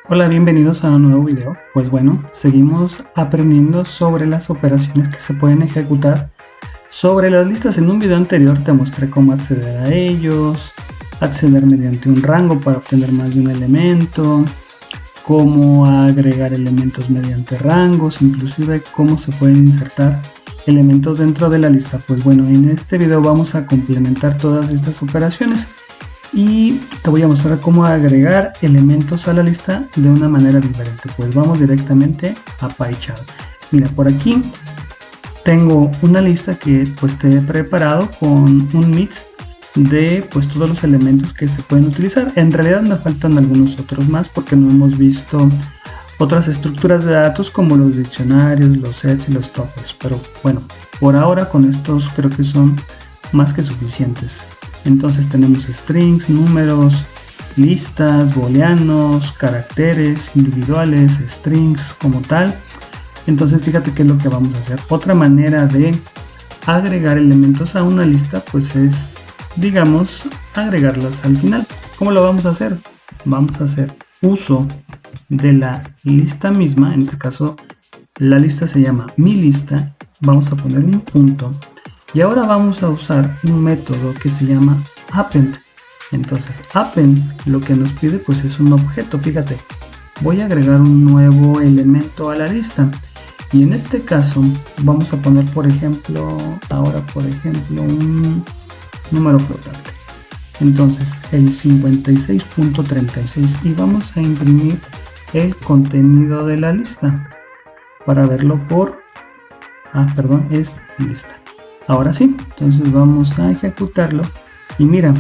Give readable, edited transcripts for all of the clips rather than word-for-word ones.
Hola, bienvenidos a un nuevo video. Pues bueno, seguimos aprendiendo sobre las operaciones que se pueden ejecutar sobre las listas. En un video anterior te mostré cómo acceder a ellos, acceder mediante un rango para obtener más de un elemento, cómo agregar elementos mediante rangos, inclusive cómo se pueden insertar elementos dentro de la lista. Pues bueno, en este video vamos a complementar todas estas operaciones y te voy a mostrar cómo agregar elementos a la lista de una manera diferente. Pues vamos directamente a PyCharm. Mira, por aquí tengo una lista que pues te he preparado con un mix de pues todos los elementos que se pueden utilizar. En realidad me faltan algunos otros más porque no hemos visto otras estructuras de datos como los diccionarios, los sets y los tuples, pero bueno, por ahora con estos creo que son más que suficientes. Entonces tenemos strings, números, listas, booleanos, caracteres individuales, strings como tal. Entonces fíjate qué es lo que vamos a hacer. Otra manera de agregar elementos a una lista pues es, digamos, agregarlas al final. ¿Cómo lo vamos a hacer? Vamos a hacer uso de la lista misma. En este caso la lista se llama mi lista. Vamos a poner un punto. Y ahora vamos a usar un método que se llama append. Entonces append lo que nos pide pues es un objeto. Fíjate, voy a agregar un nuevo elemento a la lista. Y en este caso vamos a poner por ejemplo, un número flotante. Entonces el 56.36 y vamos a imprimir el contenido de la lista para verlo por, es lista. Ahora sí, entonces vamos a ejecutarlo y mira,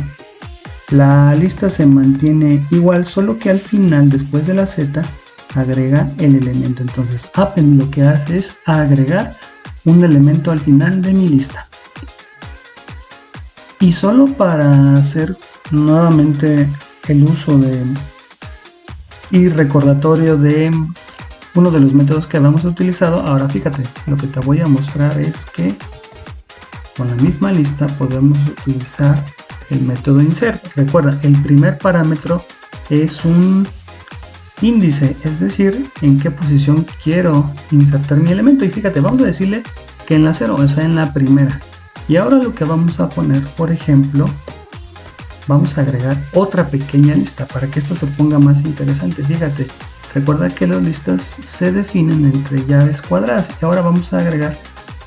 la lista se mantiene igual, solo que al final, después de la Z, agrega el elemento. Entonces append lo que hace es agregar un elemento al final de mi lista. Y solo para hacer nuevamente el uso de y recordatorio de uno de los métodos que habíamos utilizado, ahora fíjate, lo que te voy a mostrar es que con la misma lista podemos utilizar el método insert. Recuerda, el primer parámetro es un índice, es decir, en qué posición quiero insertar mi elemento. Y fíjate, vamos a decirle que en la 0, o sea, en la primera. Y ahora lo que vamos a poner, por ejemplo, vamos a agregar otra pequeña lista para que esto se ponga más interesante. Fíjate, recuerda que las listas se definen entre llaves cuadradas. Y ahora vamos a agregar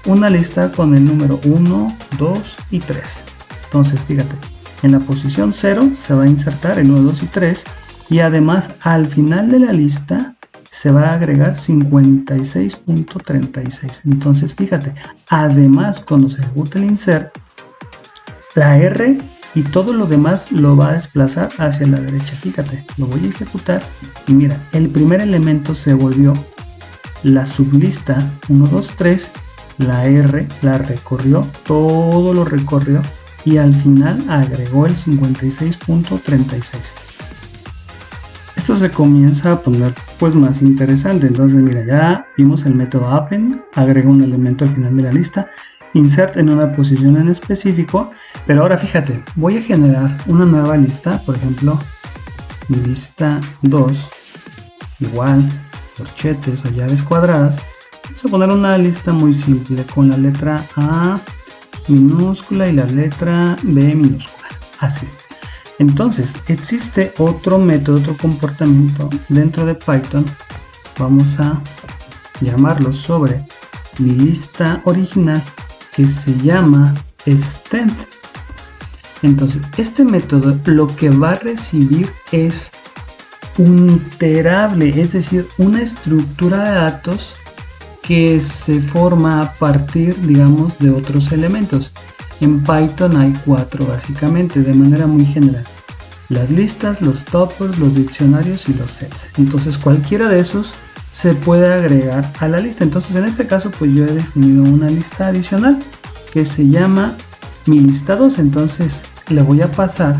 una lista con el número 1, 2 y 3. Entonces fíjate, en la posición 0 se va a insertar el 1, 2 y 3 y además al final de la lista se va a agregar 56.36. Entonces fíjate, además cuando se ejecuta el insert, la R y todo lo demás lo va a desplazar hacia la derecha. Fíjate, lo voy a ejecutar y mira, el primer elemento se volvió la sublista 1, 2, 3. La R la recorrió, todo lo recorrió y al final agregó el 56.36. Esto se comienza a poner pues más interesante. Entonces mira, ya vimos el método append, agrega un elemento al final de la lista, insert en una posición en específico, pero ahora fíjate, voy a generar una nueva lista, por ejemplo, mi lista 2, igual, corchetes o llaves cuadradas. Vamos a poner una lista muy simple con la letra A minúscula y la letra B minúscula, así. Entonces existe otro método, otro comportamiento dentro de Python, vamos a llamarlo sobre mi lista original, que se llama extend. Entonces este método lo que va a recibir es un iterable, es decir, una estructura de datos que se forma a partir, digamos, de otros elementos. En Python hay 4 básicamente, de manera muy general: las listas, los tuples, los diccionarios y los sets. Entonces cualquiera de esos se puede agregar a la lista. Entonces en este caso pues yo he definido una lista adicional que se llama mi lista 2. Entonces le voy a pasar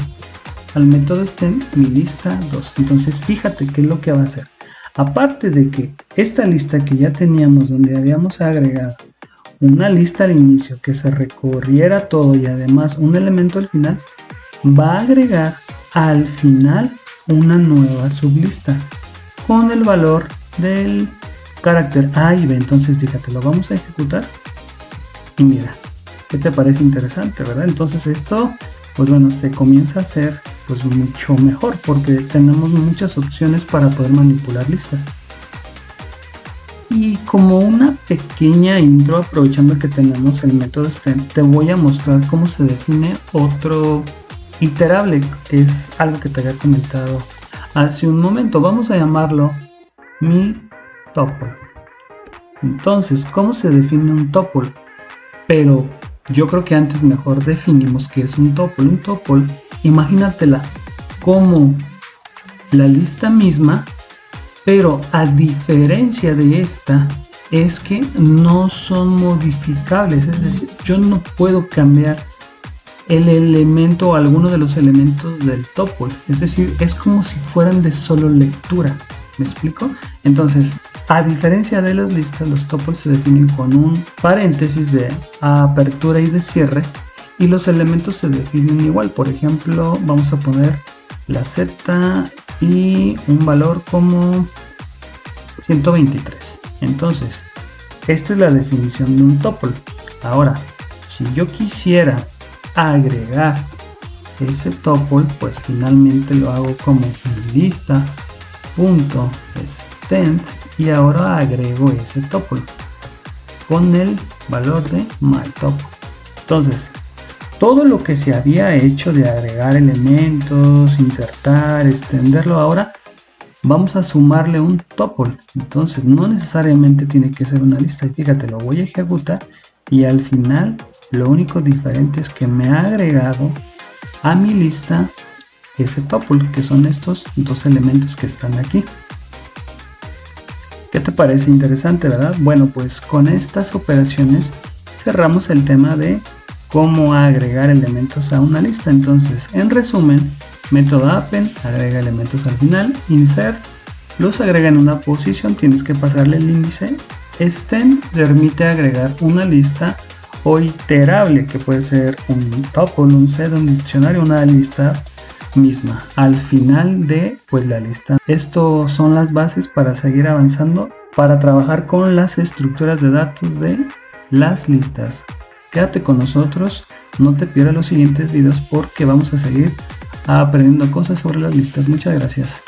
al método extend mi lista 2. Entonces fíjate qué es lo que va a hacer. Aparte de que esta lista que ya teníamos, donde habíamos agregado una lista al inicio que se recorriera todo y además un elemento al final, va a agregar al final una nueva sublista con el valor del carácter A y B. Entonces fíjate, lo vamos a ejecutar y mira, ¿qué te parece interesante, verdad? Entonces esto, pues bueno, se comienza a hacer pues mucho mejor porque tenemos muchas opciones para poder manipular listas. Y como una pequeña intro, aprovechando que tenemos el método STEM, te voy a mostrar cómo se define otro iterable, que es algo que te había comentado hace un momento. Vamos a llamarlo mi tuple. Entonces, ¿cómo se define un tuple? Pero yo creo que antes mejor definimos qué es un tuple. Un tuple, imagínatela como la lista misma, pero a diferencia de esta es que no son modificables, es decir, yo no puedo cambiar el elemento o alguno de los elementos del tuple, es decir, es como si fueran de solo lectura. ¿Me explico? Entonces, a diferencia de las listas, los tuples se definen con un paréntesis de apertura y de cierre, y los elementos se definen igual. Por ejemplo, vamos a poner la Z y un valor como 123. Entonces, esta es la definición de un tuple. Ahora, si yo quisiera agregar ese tuple, pues finalmente lo hago como lista.extend y ahora agrego ese tuple con el valor de myTuple. Entonces, todo lo que se había hecho de agregar elementos, insertar, extenderlo, ahora vamos a sumarle un tuple. Entonces no necesariamente tiene que ser una lista. Y fíjate, lo voy a ejecutar y al final lo único diferente es que me ha agregado a mi lista ese tuple, que son estos dos elementos que están aquí. ¿Qué te parece interesante, verdad? Bueno, pues con estas operaciones cerramos el tema de cómo agregar elementos a una lista. Entonces, en resumen, método append agrega elementos al final, insert los agrega en una posición, tienes que pasarle el índice, extend permite agregar una lista o iterable, que puede ser un tuple, un set, un diccionario, una lista misma al final de pues la lista. Estos son las bases para seguir avanzando, para trabajar con las estructuras de datos de las listas. Quédate con nosotros, no te pierdas los siguientes videos porque vamos a seguir aprendiendo cosas sobre las listas. Muchas gracias.